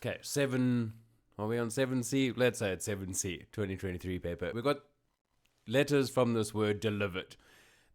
Okay, 7. Are we on 7C? Let's say it's 7C, 2023 paper. We've got letters from this word delivered.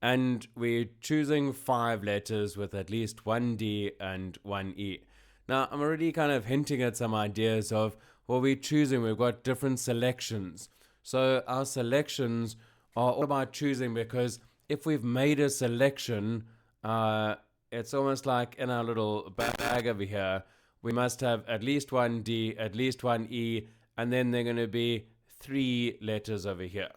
And we're choosing 5 letters with at least one D and one E. Now, I'm already kind of hinting at some ideas of what we're choosing. We've got different selections. So our selections are all about choosing, because if we've made a selection, it's almost like in our little bag over here, we must have at least one D, at least one E, and then they're going to be 3 letters over here.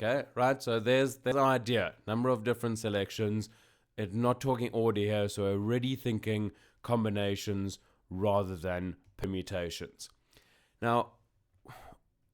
Okay, right? So there's the idea. Number of different selections. It's not talking order here, so already thinking combinations rather than permutations. Now,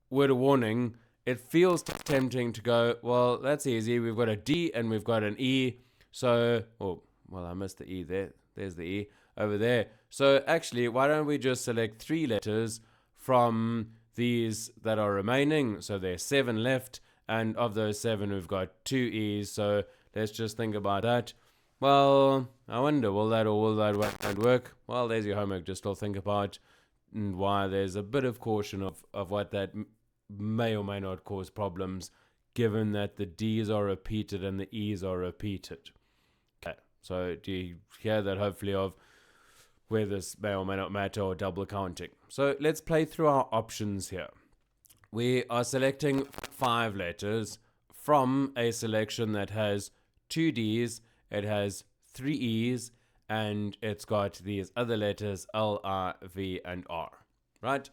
word of warning, it feels tempting to go, well, that's easy. We've got a D and we've got an E. So, oh, well, I missed the E there. There's the E over there. So actually, why don't we just select 3 letters from these that are remaining? So there's 7 left. And of those 7, we've got 2 E's. So let's just think about that. Well, I wonder, will that work? Well, there's your homework. Just still think about why there's a bit of caution of what that may or may not cause problems, given that the D's are repeated and the E's are repeated. Okay, so do you hear that hopefully of where this may or may not matter or double counting? So let's play through our options here. We are selecting 5 letters from a selection that has 2 D's, it has 3 E's, and it's got these other letters L, R, V, and R, right?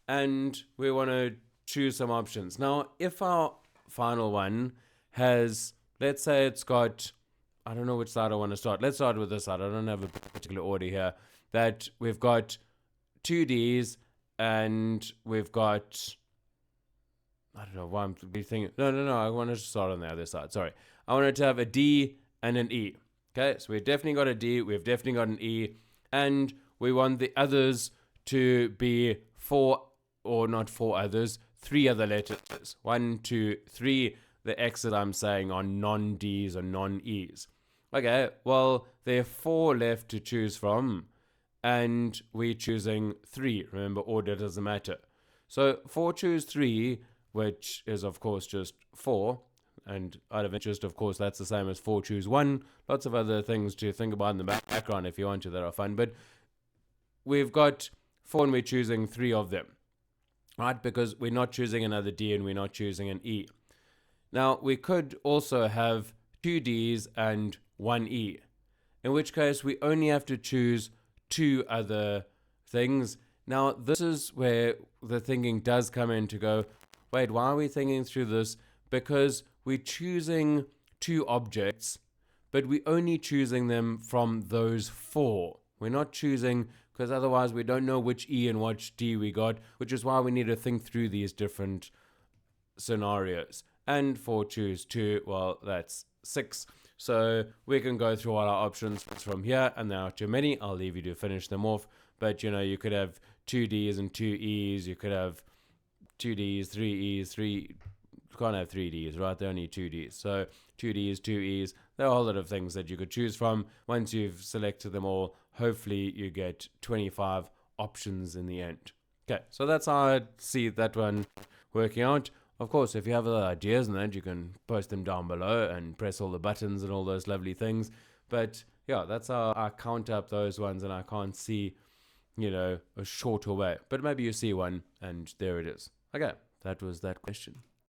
And we want to choose some options. Now, if our final one has, let's say it's got, I don't know which side I want to start. Let's start with this side. I don't have a particular order here. That we've got 2 D's and we've got, I don't know why I'm thinking. No. I wanted to start on the other side. Sorry. I wanted to have a D and an E. Okay, so we've definitely got a D. We've definitely got an E. And we want the others to be 4, or not 4 others, 3 other letters. 1, 2, 3. The X that I'm saying are non-Ds or non-Es. Okay, well, there are 4 left to choose from. And we're choosing 3. Remember, order doesn't matter. So 4 choose 3, which is, of course, just 4. And out of interest, of course, that's the same as 4 choose 1. Lots of other things to think about in the background if you want to that are fun. But we've got 4 and we're choosing 3 of them, right? Because we're not choosing another D and we're not choosing an E. Now, we could also have 2 D's and 1 E, in which case we only have to choose 2 other things. Now, this is where the thinking does come in to go, wait, why are we thinking through this? Because we're choosing 2 objects, but we're only choosing them from those 4. We're not choosing, because otherwise we don't know which E and which D we got, which is why we need to think through these different scenarios. And 4 choose 2, well, that's 6. So we can go through all our options from here, and there are too many. I'll leave you to finish them off. But, you could have 2 Ds and 2 E's. You could have 2 Ds, 3 E's, 3... You can't have 3 Ds, right? They're only 2 Ds. So 2 Ds, 2 E's. There are a whole lot of things that you could choose from. Once you've selected them all, hopefully you get 25 options in the end. Okay, so that's how I see that one working out. Of course, if you have other ideas and that, you can post them down below and press all the buttons and all those lovely things. But yeah, that's how I count up those ones, and I can't see, a shorter way. But maybe you see one and there it is. Okay, that was that question.